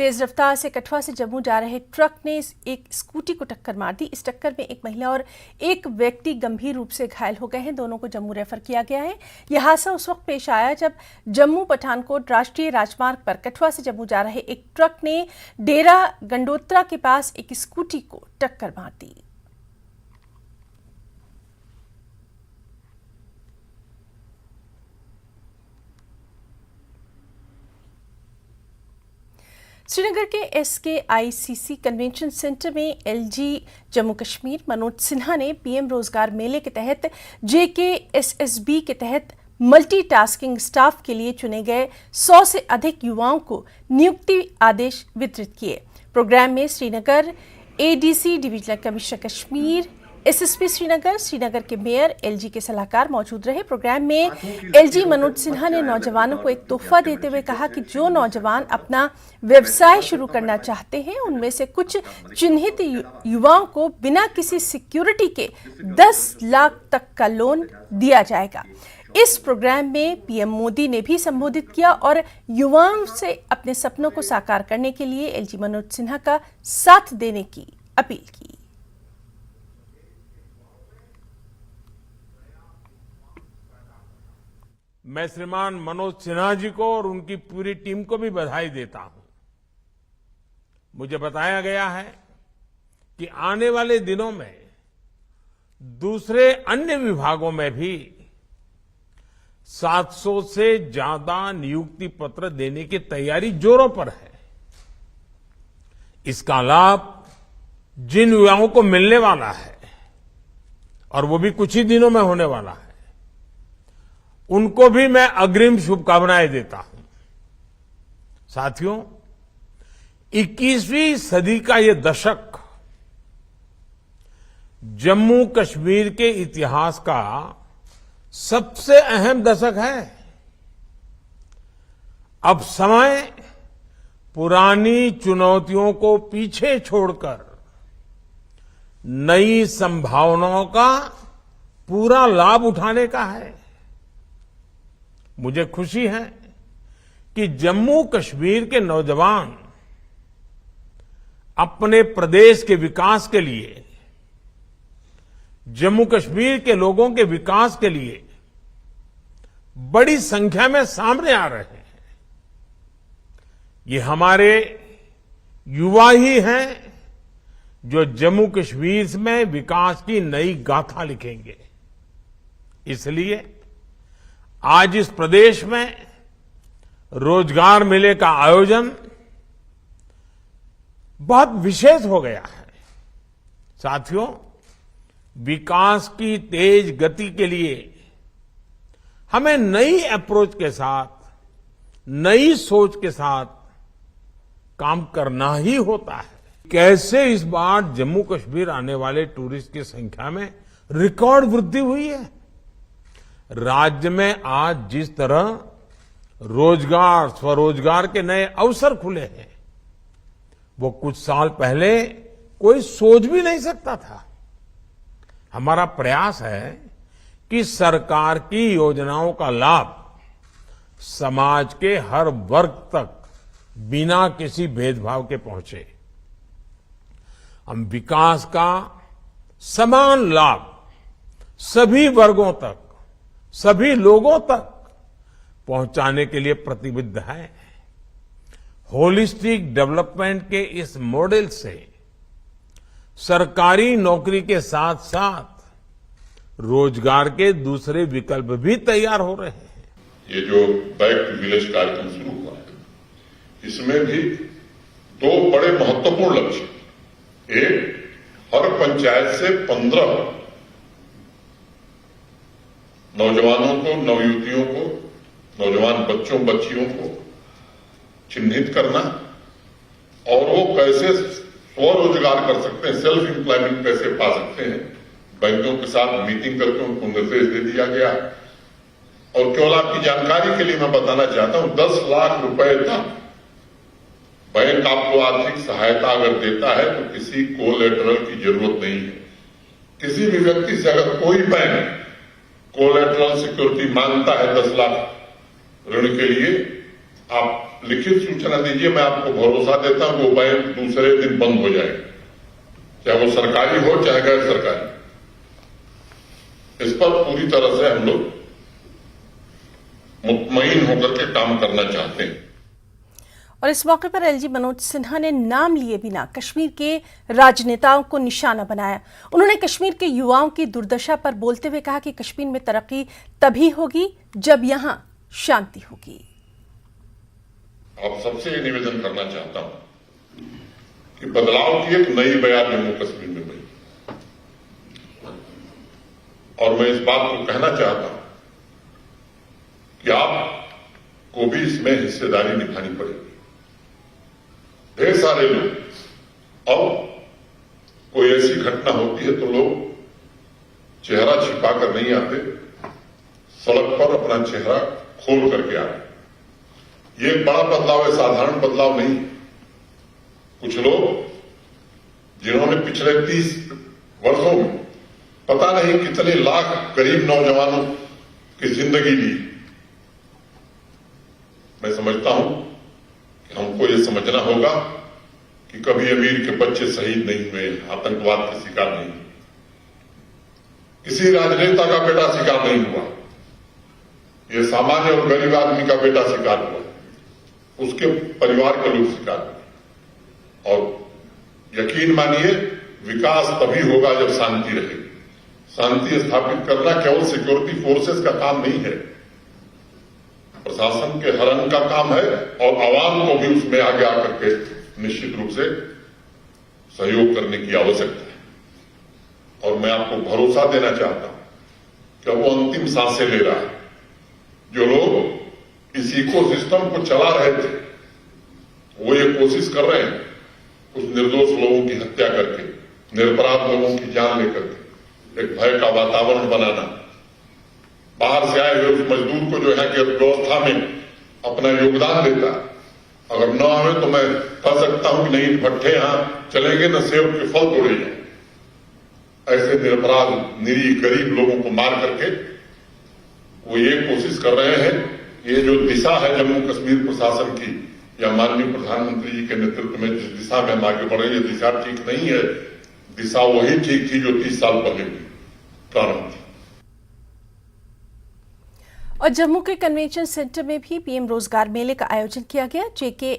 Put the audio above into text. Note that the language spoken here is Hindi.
तेज रफ्तार से कठुआ से जम्मू जा रहे ट्रक ने एक स्कूटी को टक्कर मार दी। इस टक्कर में एक महिला और एक व्यक्ति गंभीर रूप से घायल हो गए हैं। दोनों को जम्मू रेफर किया गया है। यह हादसा उस वक्त पेश आया जब जम्मू पठानकोट राष्ट्रीय राजमार्ग पर कठुआ से जम्मू जा रहे एक ट्रक ने डेरा गंडोत्रा के पास एक स्कूटी को टक्कर मार दी। श्रीनगर के SKICC कन्वेंशन सेंटर में LG जम्मू कश्मीर मनोज सिन्हा ने PM रोजगार मेले के तहत JKSSB के तहत मल्टीटास्किंग स्टाफ के लिए चुने गए 100 से अधिक युवाओं को नियुक्ति आदेश वितरित किए। प्रोग्राम में Srinagar ADC divisional commissioner Kashmir, SSP Srinagar, Srinagar के मेयर, LG के सलाहकार मौजूद रहे। प्रोग्राम में LG मनोज सिन्हा ने नौजवानों को एक तोहफा देते हुए कहा कि जो नौजवान अपना व्यवसाय शुरू करना चाहते हैं उनमें से कुछ चिन्हित युवाओं को बिना किसी सिक्योरिटी के 10 लाख तक का लोन दिया जाएगा। इस प्रोग्राम में PM मोदी ने भी संबोधित किया और युवाओं से अपने सपनों को साकार करने के लिए LG मनोज सिन्हा का साथ देने की अपील की। मैं श्रीमान मनोज सिन्हा जी को और उनकी पूरी टीम को भी बधाई देता हूं। मुझे बताया गया है कि आने वाले दिनों में दूसरे अन्य विभागों में भी 700 से ज्यादा नियुक्ति पत्र देने की तैयारी जोरों पर है। इसका लाभ जिन युवाओं को मिलने वाला है और वो भी कुछ ही दिनों में होने वाला है, उनको भी मैं अग्रिम शुभकामनाएं देता हूं। साथियों, 21वीं सदी का ये दशक जम्मू कश्मीर के इतिहास का सबसे अहम दशक है। अब समय पुरानी चुनौतियों को पीछे छोड़कर नई संभावनाओं का पूरा लाभ उठाने का है। मुझे खुशी है कि जम्मू कश्मीर के नौजवान अपने प्रदेश के विकास के लिए, जम्मू कश्मीर के लोगों के विकास के लिए बड़ी संख्या में सामने आ रहे हैं। ये हमारे युवा ही हैं जो जम्मू कश्मीर में विकास की नई गाथा लिखेंगे। इसलिए आज इस प्रदेश में रोजगार मेले का आयोजन बहुत विशेष हो गया है। साथियों, विकास की तेज गति के लिए हमें नई अप्रोच के साथ, नई सोच के साथ काम करना ही होता है। कैसे इस बार जम्मू कश्मीर आने वाले टूरिस्ट की संख्या में रिकॉर्ड वृद्धि हुई है। राज्य में आज जिस तरह रोजगार, स्वरोजगार के नए अवसर खुले हैं, वो कुछ साल पहले कोई सोच भी नहीं सकता था। हमारा प्रयास है कि सरकार की योजनाओं का लाभ समाज के हर वर्ग तक बिना किसी भेदभाव के पहुंचे। हम विकास का समान लाभ सभी वर्गों तक, सभी लोगों तक पहुंचाने के लिए प्रतिबद्ध है। होलिस्टिक डेवलपमेंट के इस मॉडल से सरकारी नौकरी के साथ साथ रोजगार के दूसरे विकल्प भी तैयार हो रहे हैं। ये जो बैक टू विलेज कार्यक्रम शुरू हुआ है, इसमें भी 2 बड़े महत्वपूर्ण लक्ष्य। एक, हर पंचायत से 15 नौजवानों को, नवयुवतियों को, नौजवान बच्चों बच्चियों को चिन्हित करना और वो कैसे स्वरोजगार कर सकते हैं, सेल्फ एम्प्लॉयमेंट कैसे पा सकते हैं। बैंकों के साथ मीटिंग करके उनको निर्देश दे दिया गया। और केवल आपकी जानकारी के लिए मैं बताना चाहता हूं, 10 लाख रुपए तक बैंक आपको आर्थिक सहायता अगर देता है तो किसी कोलैटरल की जरूरत नहीं है। किसी भी व्यक्ति से अगर कोई बैंक कोलैटरल सिक्योरिटी मांगता है 10 लाख ऋण के लिए, आप लिखित सूचना दीजिए, मैं आपको भरोसा देता हूं वो बैंक दूसरे दिन बंद हो जाएगा, चाहे वो सरकारी हो चाहे गैर सरकारी। इस पर पूरी तरह से हम लोग मुतमईन होकर के काम करना चाहते हैं। और इस मौके पर एलजी मनोज सिन्हा ने नाम लिए बिना कश्मीर के राजनेताओं को निशाना बनाया। उन्होंने कश्मीर के युवाओं की दुर्दशा पर बोलते हुए कहा कि कश्मीर में तरक्की तभी होगी जब यहां शांति होगी। आप सबसे ये निवेदन करना चाहता हूं कि बदलाव की एक नई बयान जम्मू कश्मीर में बनी, और मैं इस बात को कहना चाहता हूं कि आपको भी इसमें हिस्सेदारी निभानी पड़ेगी। ढेर सारे लोग, अब कोई ऐसी घटना होती है तो लोग चेहरा छिपा कर नहीं आते, सड़क पर अपना चेहरा खोल करके आ रहे। ये एक बड़ा बदलाव है, साधारण बदलाव नहीं। कुछ लोग जिन्होंने पिछले 30 वर्षों में पता नहीं कितने लाख गरीब नौजवानों की जिंदगी ली, मैं समझता हूं कि हमको ये समझना होगा कि कभी अमीर के बच्चे शहीद नहीं हुए, आतंकवाद के शिकार नहीं हुए, किसी राजनेता का बेटा शिकार नहीं हुआ, ये सामान्य और गरीब आदमी का बेटा शिकार हुआ, उसके परिवार के लोग शिकार हुए। और यकीन मानिए विकास तभी होगा जब शांति रहेगी। शांति स्थापित करना केवल सिक्योरिटी फोर्सेस का काम नहीं है, प्रशासन के हर अंग का काम है, और आवाम को भी उसमें आगे आकर के निश्चित रूप से सहयोग करने की आवश्यकता है। और मैं आपको भरोसा देना चाहता हूं कि वो अंतिम सांसें ले रहा है। जो लोग इस इकोसिस्टम को चला रहे थे वो ये कोशिश कर रहे हैं उस निर्दोष लोगों की हत्या करके, निरपराध लोगों की जान लेकर के एक भय का वातावरण बनाना, बाहर से आए हुए उस मजदूर को जो है कि व्यवस्था में अपना योगदान देता, अगर न आवे तो मैं कह सकता हूं कि नहीं भट्ठे यहां चलेंगे न सेब के फल तोड़े जाए। ऐसे निरपराध निरीह गरीब लोगों को मार करके वो ये कोशिश कर रहे हैं। ये जो दिशा है जम्मू कश्मीर प्रशासन की या माननीय प्रधानमंत्री जी के नेतृत्व में जिस दिशा में हम आगे बढ़े, ये दिशा ठीक नहीं है। दिशा वही ठीक थी जो 30 साल पहले प्रारंभ थी। और जम्मू के कन्वेंशन सेंटर में भी पीएम रोजगार मेले का आयोजन किया गया। जेके